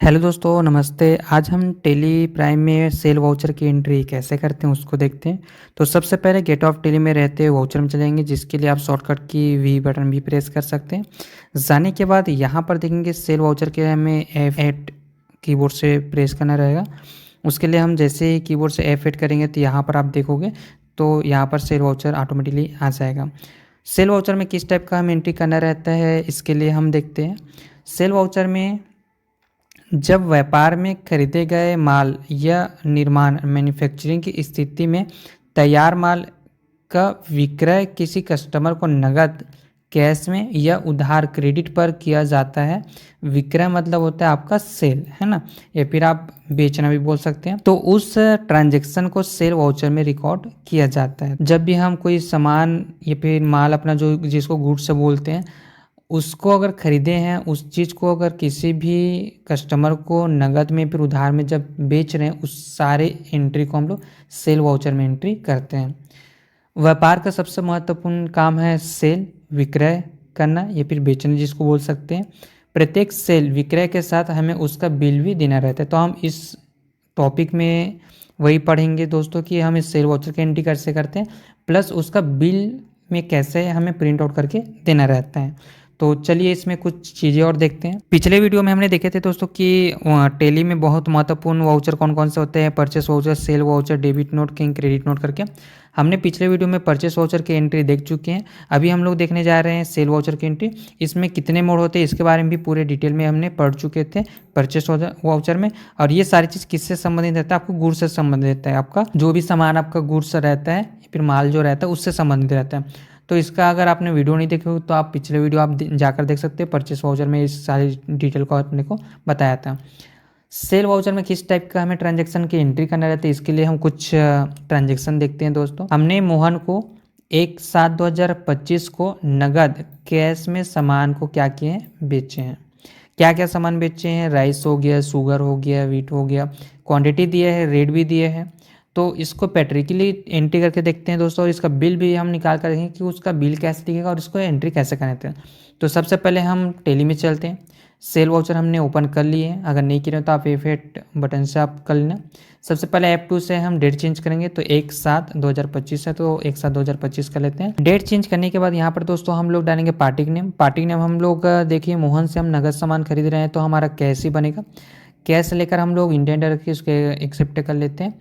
Hello दोस्तों, नमस्ते। आज हम टेली प्राइम में सेल वाउचर की एंट्री कैसे करते हैं उसको देखते हैं। तो सबसे पहले गेट ऑफ टेली में रहते हुए वाउचर में चलेंगे, जिसके लिए आप शॉर्टकट की वी बटन भी प्रेस कर सकते हैं। जाने के बाद यहाँ पर देखेंगे सेल वाउचर के लिए हमें F8 कीबोर्ड से प्रेस करना रहेगा। उसके लिए हम जैसे ही कीबोर्ड से F8 करेंगे तो यहाँ पर आप देखोगे तो यहाँ पर सेल वाउचर ऑटोमेटिकली आ जाएगा। सेल वाउचर में किस टाइप का हम एंट्री करना रहता है, इसके लिए हम देखते हैं। सेल वाउचर में जब व्यापार में खरीदे गए माल या निर्माण मैन्युफैक्चरिंग की स्थिति में तैयार माल का विक्रय किसी कस्टमर को नकद, कैश में या उधार क्रेडिट पर किया जाता है। विक्रय मतलब होता है आपका सेल, है ना, या फिर आप बेचना भी बोल सकते हैं। तो उस ट्रांजैक्शन को सेल वाउचर में रिकॉर्ड किया जाता है। जब भी हम कोई सामान या फिर माल अपना जो जिसको गुड्स से बोलते हैं उसको अगर ख़रीदे हैं, उस चीज़ को अगर किसी भी कस्टमर को नकद में फिर उधार में जब बेच रहे हैं, उस सारे एंट्री को हम लोग सेल वाउचर में एंट्री करते हैं। व्यापार का सबसे महत्वपूर्ण काम है सेल, विक्रय करना या फिर बेचना जिसको बोल सकते हैं। प्रत्येक सेल विक्रय के साथ हमें उसका बिल भी देना रहता है। तो हम इस टॉपिक में वही पढ़ेंगे दोस्तों कि हम इस सेल वाउचर की एंट्री कैसे करते हैं, प्लस उसका बिल में कैसे हमें प्रिंट आउट करके देना रहता है। तो चलिए इसमें कुछ चीज़ें और देखते हैं। पिछले वीडियो में हमने देखे थे दोस्तों कि टेली में बहुत महत्वपूर्ण वाउचर कौन कौन से होते हैं, purchase voucher, cell voucher, debit note, king credit note करके। हमने पिछले वीडियो में परचेस वाउचर की एंट्री देख चुके हैं। अभी हम लोग देखने जा रहे हैं सेल वाउचर की एंट्री। इसमें कितने मोड होते हैं इसके बारे में भी पूरे डिटेल में हमने पढ़ चुके थे परचेस वाउचर में। और ये सारी चीज़ किससे संबंधित रहता है, आपको गुड्स से संबंधित रहता है। आपका जो भी सामान आपका गुड्स रहता है, फिर माल जो रहता है उससे संबंधित रहता है। तो इसका अगर आपने वीडियो नहीं देखी हो तो आप पिछले वीडियो आप जाकर देख सकते हैं। परचेस वाउचर में इस सारी डिटेल को अपने को बताया था। सेल वाउचर में किस टाइप का हमें ट्रांजैक्शन की एंट्री करना रहता है, इसके लिए हम कुछ ट्रांजैक्शन देखते हैं दोस्तों। हमने मोहन को 1/7/2025 को नगद कैश में सामान को क्या किए हैं, बेचे हैं। क्या क्या सामान बेचे हैं, राइस हो गया, शुगर हो गया, वीट हो गया, क्वांटिटी दिए है, रेट भी दिए हैं। तो इसको पैट्रिकली एंट्री करके देखते हैं दोस्तों, और इसका बिल भी हम निकाल कर देखेंगे कि उसका बिल कैसे दिखेगा और इसको एंट्री कैसे करते हैं। तो सबसे पहले हम टेली में चलते हैं। सेल वाउचर हमने ओपन कर लिए हैं, अगर नहीं किए तो आप F8 बटन से आप कर लेना। सबसे पहले F2 से हम डेट चेंज करेंगे, तो 1/7/2025 है, तो 1/7/2025 कर लेते हैं। डेट चेंज करने के बाद यहाँ पर दोस्तों हम लोग डालेंगे पार्टी नेम। पार्टी नेम हम लोग देखिए मोहन से हम नगद सामान खरीद रहे हैं तो हमारा कैश ही बनेगा। कैश लेकर हम लोग इंडियन डायरेक्ट की उसके एक्सेप्ट कर लेते हैं।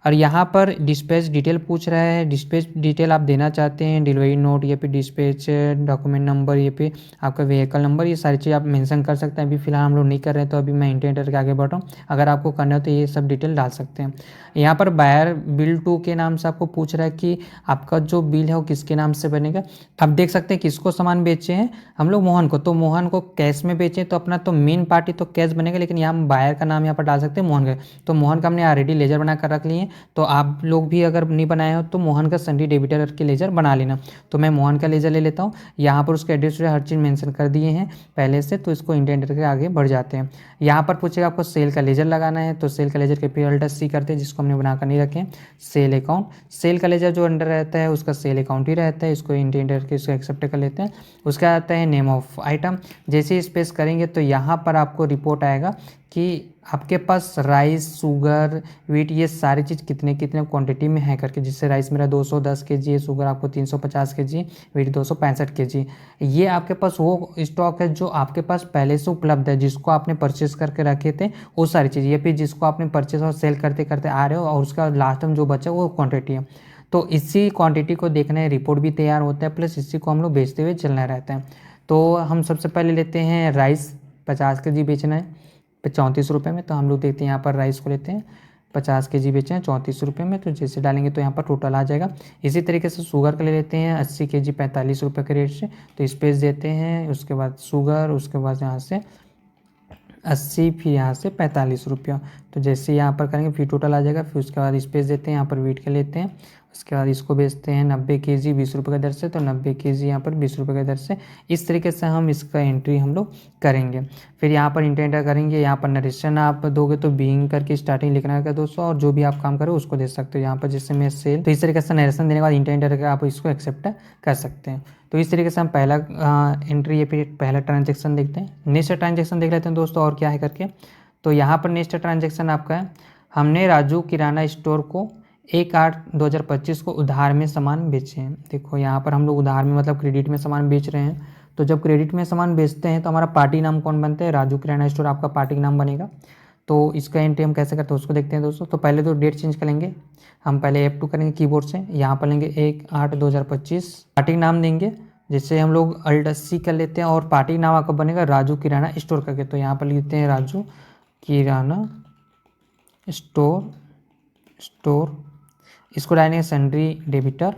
और यहाँ पर डिस्पैच डिटेल पूछ रहा है। डिस्पैच डिटेल आप देना चाहते हैं, डिलीवरी नोट या फिर डिस्पैच डॉक्यूमेंट नंबर या फिर आपका व्हीकल नंबर, ये सारी चीज़ आप मेंशन कर सकते हैं। अभी फिलहाल हम लोग नहीं कर रहे हैं तो अभी मैं इंडियन डायरेक्ट के आगे बढ़ रहा हूँ। अगर आपको करना हो तो ये सब डिटेल डाल सकते हैं। यहाँ पर बायर बिल टू के नाम से आपको पूछ रहा है कि आपका जो बिल है वो किसके नाम से बनेगा। आप देख सकते हैं किसको सामान बेचे हैं हम लोग, मोहन को। तो मोहन को कैश में बेचे तो अपना तो मेन पार्टी तो कैश बनेगा, लेकिन यहाँ बायर का नाम यहाँ पर डाल सकते हैं मोहन का। तो मोहन का हमने ऑलरेडी लेजर बना कर रख लिए हैं, तो आप लोग भी अगर नहीं बनाए हो तो मोहन का सन्डी डेबिटर के लेजर बना लेना। तो मैं मोहन का लेजर ले लेता हूँ। यहाँ पर उसके एड्रेस हर चीज़ मेंशन कर दिए हैं पहले से, तो इसको इंडेंटर के आगे बढ़ जाते हैं। यहाँ पर पूछेगा आपको सेल का लेजर लगाना है, तो सेल का लेजर कैपिटल C करते हैं, जिसको हमने बनाकर नहीं रखे। सेल अकाउंट, सेल का लेजर जो अंडर रहता है उसका सेल अकाउंट ही रहता है, इसको इंडेंटर के इसको एक्सेप्ट कर लेते हैं। उसका आता है नेम ऑफ आइटम। जैसे ही स्पेस करेंगे तो यहाँ पर आपको रिपोर्ट आएगा कि आपके पास राइस, शुगर, वीट, ये सारी चीज़ कितने कितने क्वांटिटी में है करके। जिससे राइस मेरा 210 kg है, शुगर आपको 350 kg, वीट 265 kg। ये आपके पास वो स्टॉक है जो आपके पास पहले से उपलब्ध है, जिसको आपने परचेस करके रखे थे वो सारी चीज़, ये फिर जिसको आपने परचेस और सेल करते करते आ रहे हो और उसका लास्ट में जो बचा वो क्वान्टिटी है। तो इसी क्वान्टिटी को देखना है, रिपोर्ट भी तैयार होता है, प्लस इसी को हम लोग बेचते हुए चलना रहता है। तो हम सबसे पहले लेते हैं राइस, 50 kg बेचना है 34 रुपये में। तो हम लोग देखते हैं यहाँ पर राइस को लेते हैं 50 kg बेचे हैं 34 रुपये में, तो जैसे डालेंगे तो यहाँ पर टोटल आ जाएगा। इसी तरीके से शुगर का ले लेते हैं 80 kg 45 रुपये के रेट से, तो स्पेस देते हैं, उसके बाद शुगर, उसके बाद यहाँ से 80, फिर यहाँ से 45 रुपया। तो जैसे यहाँ पर करेंगे फिर टोटल आ जाएगा। फिर उसके बाद स्पेस देते हैं, यहाँ पर वीट के लेते हैं, उसके बाद इसको बेचते हैं 90 kg 20 रुपये की दर से, तो 90 kg यहाँ पर 20 रुपये की दर से। इस तरीके से हम इसका एंट्री हम लोग करेंगे। फिर यहाँ पर इंटर करेंगे, यहाँ पर नरेशन आप दोगे तो बीइंग करके स्टार्टिंग लिखना है दोस्तों, और जो भी आप काम करो उसको दे सकते हो। यहाँ पर जैसे मैं सेल, तो इस तरीके से नरेशन देने के बाद इंटर करके आप इसको एक्सेप्ट कर सकते हैं। तो इस तरीके से हम पहला एंट्री या फिर पहला ट्रांजेक्शन देखते हैं। नेक्स्ट ट्रांजेक्शन देख लेते हैं दोस्तों और क्या है करके। तो यहाँ पर नेक्स्ट ट्रांजेक्शन आपका है, हमने राजू किराना स्टोर को 1/8/2025 को उधार में सामान बेचे हैं। देखो यहाँ पर हम लोग उधार में मतलब क्रेडिट में सामान बेच रहे हैं। तो जब क्रेडिट में सामान बेचते हैं तो हमारा पार्टी नाम कौन बनता है, राजू किराना स्टोर आपका पार्टी नाम बनेगा। तो इसका एंट्री हम कैसे करते हैं उसको देखते हैं दोस्तों। तो पहले तो डेट चेंज करेंगे, हम पहले F2 करेंगे कीबोर्ड से, यहाँ पर लेंगे 1/8/2025, पार्टी नाम देंगे जैसे हम लोग Alt+C कर लेते हैं, और पार्टी नाम आपका बनेगा राजू किराना स्टोर करके। तो यहाँ पर लिखते हैं राजू किराना स्टोर, इसको डालेंगे सन्ड्री डेबिटर।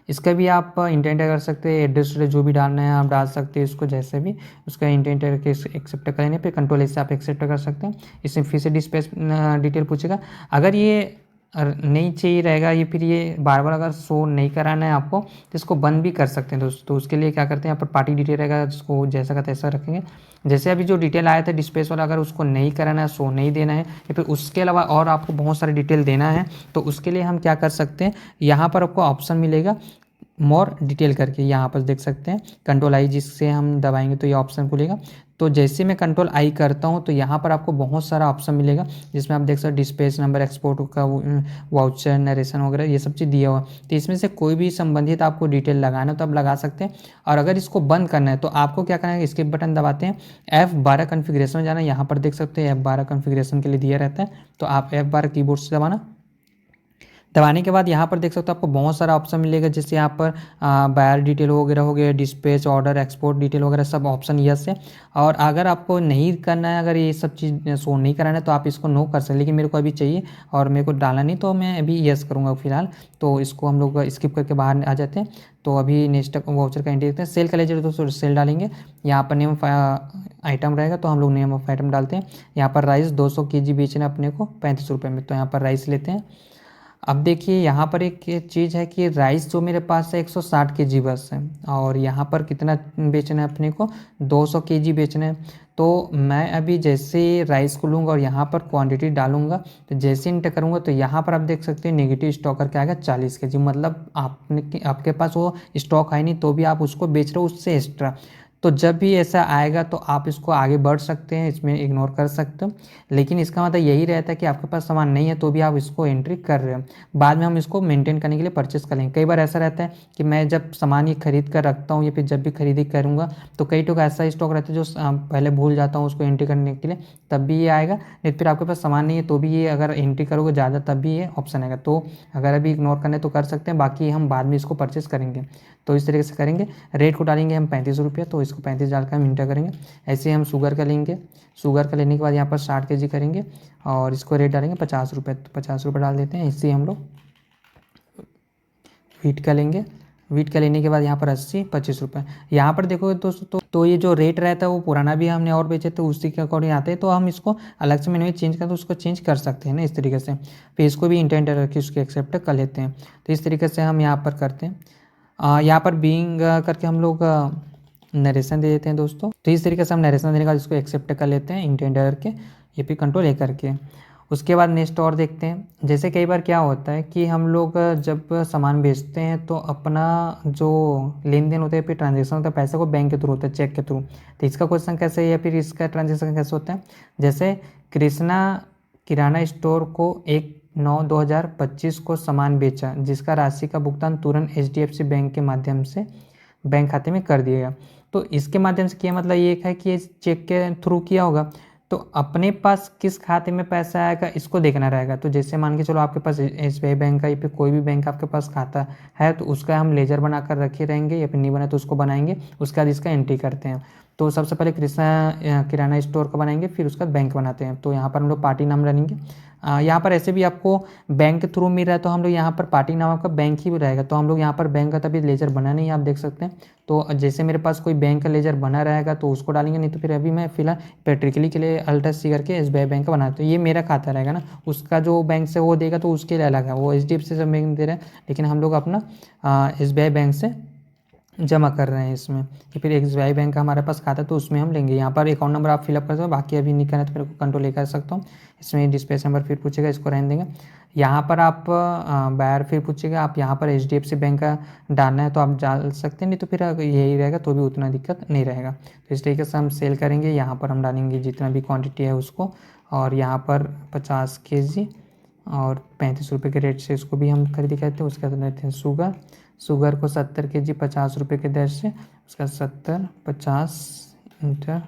इसका भी आप इंटेंट कर सकते हैं, एड्रेस जो भी डालना है आप डाल सकते हैं, इसको जैसे भी उसका इंटेंट करके एक्सेप्ट करेंगे, फिर कंट्रोल से आप एक्सेप्ट कर सकते हैं। इसमें फिर से डिस्पेस डिटेल पूछेगा, अगर ये नहीं चाहिए रहेगा ये, फिर ये बार बार अगर शो नहीं कराना है आपको तो इसको बंद भी कर सकते हैं दोस्तों। तो उसके लिए क्या करते हैं, यहाँ पर पार्टी डिटेल रहेगा जिसको जैसा का तैसा रखेंगे। जैसे अभी जो डिटेल आया था डिस्पेस वाला, अगर उसको नहीं कराना है, शो नहीं देना है, या फिर उसके अलावा और आपको बहुत सारी डिटेल देना है, तो उसके लिए हम क्या कर सकते हैं, यहाँ पर आपको ऑप्शन मिलेगा मोर डिटेल करके, यहाँ पर देख सकते हैं कंट्रोल आई जिससे हम दबाएंगे तो ये ऑप्शन खुलेगा। तो जैसे मैं कंट्रोल आई करता हूँ तो यहाँ पर आपको बहुत सारा ऑप्शन मिलेगा, जिसमें आप देख सकते हैं डिस्पैच नंबर, एक्सपोर्ट का वाउचर, नरेशन वगैरह ये सब चीज़ दिया हुआ। तो इसमें से कोई भी संबंधित आपको डिटेल लगाना है तो आप लगा सकते हैं। और अगर इसको बंद करना है तो आपको क्या करना है, स्किप बटन दबाते हैं, F12 कॉन्फ़िगरेशन में जाना है। यहाँ पर देख सकते हैं F12 कॉन्फ़िगरेशन के लिए दिया रहता है, तो आप F12 कीबोर्ड से दबाने के बाद यहाँ पर देख सकते हो आपको बहुत सारा ऑप्शन मिलेगा, जैसे यहाँ पर बायर डिटेल वगैरह हो गया, डिस्पैच, ऑर्डर, एक्सपोर्ट डिटेल वगैरह सब ऑप्शन यस है। और अगर आपको नहीं करना है, अगर ये सब चीज़ शो नहीं कराना है तो आप इसको नो कर सकते, लेकिन मेरे को अभी चाहिए और मेरे को डाला नहीं तो मैं अभी यस करूँगा फिलहाल। तो इसको हम लोग स्किप करके बाहर आ जाते हैं। तो अभी नेक्स्ट वाउचर का एंट्री देखते हैं। सेल का लेजर दोस्तों सेल डालेंगे, यहाँ पर नेम ऑफ आइटम रहेगा तो हम लोग नेम ऑफ आइटम डालते हैं। यहाँ पर राइस 200 kg बेचना अपने को 35 रुपये में, तो यहाँ पर राइस लेते हैं। अब देखिए यहाँ पर एक चीज़ है कि राइस जो मेरे पास है 160 kg बस है, और यहाँ पर कितना बेचना है अपने को, 200 kg बेचना है। तो मैं अभी जैसे राइस को लूँगा और यहाँ पर क्वांटिटी डालूँगा, तो जैसे इंटर करूँगा तो यहाँ पर आप देख सकते हैं नेगेटिव स्टॉक करके आएगा 40 kg, मतलब आपके पास वो स्टॉक है नहीं तो भी आप उसको बेच रहे हो उससे एक्स्ट्रा। तो जब भी ऐसा आएगा तो आप इसको आगे बढ़ सकते हैं, इसमें इग्नोर कर सकते हो, लेकिन इसका मतलब यही रहता है कि आपके पास सामान नहीं है तो भी आप इसको एंट्री कर रहे हो। बाद में हम इसको मेंटेन करने के लिए परचेस करेंगे। कई बार ऐसा रहता है कि मैं जब सामान ये खरीद कर रखता हूँ या फिर जब भी खरीदी करूँगा तो कई टोक ऐसा स्टॉक रहता है जो पहले भूल जाता हूँ उसको एंट्री करने के लिए, तब भी ये आएगा। नहीं फिर आपके पास सामान नहीं है तो भी ये अगर एंट्री करोगे ज़्यादा तब भी ये ऑप्शन आएगा। तो अगर अभी इग्नोर करने तो कर सकते हैं, बाकी हम बाद में इसको परचेस करेंगे। तो इस तरीके से करेंगे। रेट को डालेंगे हम 35 रुपये, तो इसको 35 डाल कर हम इंटर करेंगे। ऐसे ही हम शुगर का लेंगे, शुगर का लेने के बाद यहाँ पर 60 kg करेंगे और इसको रेट डालेंगे 50 रुपये, तो 50 रुपये डाल देते हैं। इससे हम लोग वीट का लेंगे, वीट का लेने के बाद यहाँ पर 80 25 रुपये। यहाँ पर देखोगे दोस्तों तो ये जो रेट रहता है वो पुराना भी हमने और बेचे तो उसी के अकॉर्डिंग आते हैं, तो हम इसको अलग से मेन्यू में चेंज करें तो उसको चेंज कर सकते हैं ना इस तरीके से। फिर इसको भी इंटेंट रखिए उसके एक्सेप्ट कर लेते हैं। तो इस तरीके से हम यहाँ पर करते हैं। यहाँ पर बीइंग करके हम लोग नरेशन दे देते हैं दोस्तों। तो इस तरीके से हम नरेशन देने के बाद इसको एक्सेप्ट कर लेते हैं इंटेंट करके, ये भी कंट्रोल ए करके। उसके बाद नेक्स्ट और देखते हैं। जैसे कई बार क्या होता है कि हम लोग जब सामान बेचते हैं तो अपना जो लेन देन होता है फिर ट्रांजेक्शन होता है पैसे को बैंक के थ्रू होता है, चेक के थ्रू। तो इसका क्वेश्चन कैसे है या फिर इसका ट्रांजेक्शन कैसे होता है। जैसे कृष्णा किराना स्टोर को 1/9/2025 को सामान बेचा जिसका राशि का भुगतान तुरंत HDFC बैंक के माध्यम से बैंक खाते में कर दिया गया। तो इसके माध्यम से किया मतलब ये है कि ये चेक के थ्रू किया होगा, तो अपने पास किस खाते में पैसा आएगा इसको देखना रहेगा। तो जैसे मान के चलो आपके पास SBI बैंक का या फिर कोई भी बैंक आपके पास खाता है तो उसका हम लेजर बना कर रखे रहेंगे, या फिर नहीं बना तो उसको बनाएंगे। उसके बाद इसका एंट्री करते हैं। तो सबसे पहले कृष्णा किराना स्टोर का बनाएंगे, फिर उसका बैंक बनाते हैं। तो यहाँ पर हम लोग पार्टी नाम डालेंगे। यहाँ पर ऐसे भी आपको बैंक के थ्रू मिल रहा है तो हम लोग यहाँ पर पार्टी नाम आपका बैंक ही भी रहेगा। तो हम लोग यहाँ पर बैंक का तभी लेजर बना नहीं, आप देख सकते हैं। तो जैसे मेरे पास कोई बैंक का लेजर बना रहेगा तो उसको डालेंगे, नहीं तो फिर अभी मैं फिलहाल प्रैक्टिकली के लिए Alt+C करके SBI बैंक का बनाता हूँ। ये मेरा खाता रहेगा ना, उसका जो बैंक से वो देगा तो उसके लिए अलग है, वो HDFC से बैंक दे रहा है, लेकिन हम लोग अपना SBI बैंक से जमा कर रहे हैं इसमें, या फिर एसबीआई बैंक का हमारे पास खाता है तो उसमें हम लेंगे। यहाँ पर अकाउंट नंबर आप फिलअप कर सकते हो, बाकी अभी नहीं करना तो मेरे को कंट्रोल ले कर सकता हूँ। इसमें डिस्पैच नंबर फिर पूछेगा, इसको रहने देंगे। यहाँ पर आप बायर फिर पूछेगा, आप यहाँ पर एचडीएफसी बैंक का डालना है तो आप डाल सकते हैं, नहीं तो फिर अगर यही रहेगा तो भी उतना दिक्कत नहीं रहेगा। तो इस तरीके से हम सेल करेंगे। यहाँ पर हम डालेंगे जितना भी क्वान्टिटी है उसको, और यहाँ पर 50 kg और 35 रुपये के रेट से इसको भी हम खरीदी करते हैं। उसके बाद लेते हैं शुगर को 70 kg 50 रुपये के दर से, उसका 70 50 इंटर,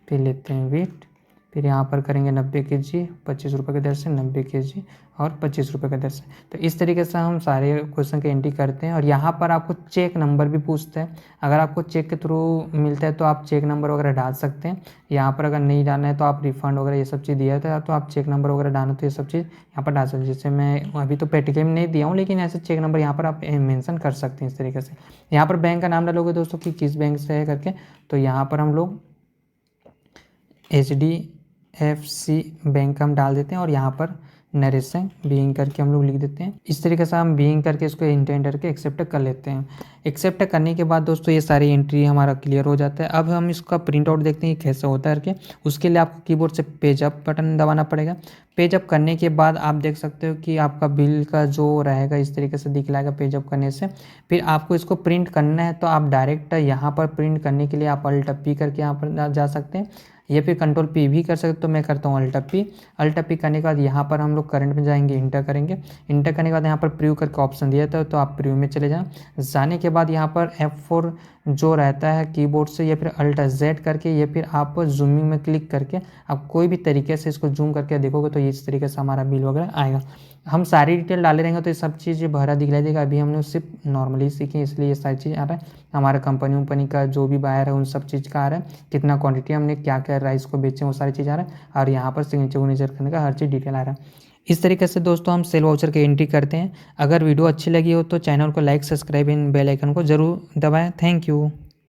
फिर लेते हैं वीट, फिर यहाँ पर करेंगे 90 kg 25 रुपये के दर से, 90 kg और 25 रुपये के दर से। तो इस तरीके से हम सारे क्वेश्चन की एंट्री करते हैं। और यहाँ पर आपको चेक नंबर भी पूछते हैं। अगर आपको चेक के थ्रू मिलता है तो आप चेक नंबर वगैरह डाल सकते हैं। यहाँ पर अगर नहीं डालना है तो आप रिफंड वगैरह ये सब चीज़ दिया था तो आप चेक नंबर वगैरह डालो तो ये सब चीज़ यहाँ पर डाल सकते हैं। जैसे मैं अभी तो पेटीएम नहीं दिया हूँ, लेकिन ऐसे चेक नंबर यहाँ पर आप मेंशन कर सकते हैं इस तरीके से। यहाँ पर बैंक का नाम डालोगे दोस्तों कि किस बैंक से है करके, तो यहाँ पर हम लोग HDFC बैंक का हम डाल देते हैं और यहाँ पर नरेशन बीइंग करके हम लोग लिख देते हैं। इस तरीके से हम बीइंग करके इसको इंटर करके एक्सेप्ट कर लेते हैं। एक्सेप्ट करने के बाद दोस्तों ये सारी एंट्री हमारा क्लियर हो जाता है। अब हम इसका प्रिंट आउट देखते हैं कि कैसे होता है करके। उसके लिए आपको कीबोर्ड से पेज अप बटन दबाना पड़ेगा। पेज अप करने के बाद आप देख सकते हो कि आपका बिल का जो रहेगा इस तरीके से दिखलाएगा पेज अप करने से। फिर आपको इसको प्रिंट करना है तो आप डायरेक्ट यहाँ पर प्रिंट करने के लिए आप अल्ट पी करके यहाँ पर जा सकते हैं, या फिर कंट्रोल पी भी कर सकते। तो मैं करता हूँ अल्ट पी करने के बाद यहाँ पर हम लोग करंट में जाएंगे, इंटर करेंगे। इंटर करने के बाद यहाँ पर प्रीव्यू करके ऑप्शन दिया था तो आप प्रीव्यू में चले जाएं। जाने के बाद यहाँ पर F4 जो रहता है कीबोर्ड से, या फिर अल्ट Z करके, या फिर आप जूमिंग में क्लिक करके आप कोई भी तरीके से इसको जूम करके देखोगे तो इस तरीके से हमारा बिल वगैरह आएगा। हम सारी डिटेल डाले रहेंगे तो ये सब चीज़ भरा दिखलाई देगा। अभी हमने सिर्फ नॉर्मली सीखी इसलिए ये सारी चीज़ आ रहा है। हमारा कंपनी का जो भी बायर है उन सब चीज़ का आ रहा है, कितना क्वांटिटी हमने क्या क्या राइस को बेचे वो सारी चीज़ आ रहा है। और यहाँ पर सिग्नेचर करने का हर चीज़ डिटेल आ रहा है। इस तरीके से दोस्तों हम सेल वाउचर की एंट्री करते हैं। अगर वीडियो अच्छी लगी हो तो चैनल को like, subscribe and bell icon को जरूर दबाएं। Thank you.